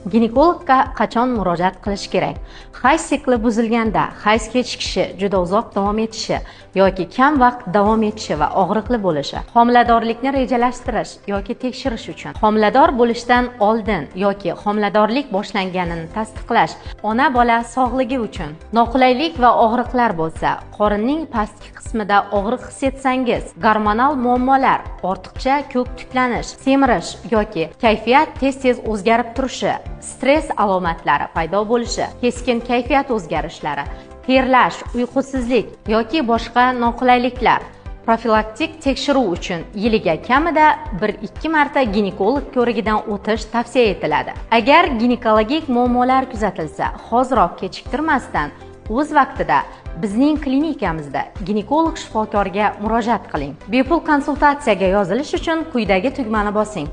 Ginekologga qachon murojaat qilish kerak? Hayz sikli buzilganda, hayz kechikishi, juda uzoq davom etishi yoki kam vaqt davom etishi va og'riqli bo'lishi, homiladorlikni rejalashtirish yoki tekshirish uchun, homilador bo'lishdan oldin yoki homiladorlik boshlanganini tasdiqlash, ona bola sog'ligi uchun, noqulaylik va og'riqlar bo'lsa, qorinning pastki qismida og'riq his etsangiz, gormonal muammolar, ortiqcha ko'k tuklanish, semirish yoki kayfiyat tez-tez o'zgarib turishi, stress alomatlari paydo bo'lishi, keskin kayfiyat o'zgarishlari, terlash, uyqusizlik yoki boshqa noqulayliklar. Profilaktik tekshiruv uchun yiliga kamida 1-2 marta ginekolog ko'rigidan o'tish tavsiya etiladi. Agar ginekologik muammolar kuzatilsa, hoziroq kechiktirmasdan o'z vaqtida bizning klinikamizda ginekolog shifokoriga murojaat qiling. Bepul konsultatsiyaga yozilish uchun quyidagi tugmani bosing.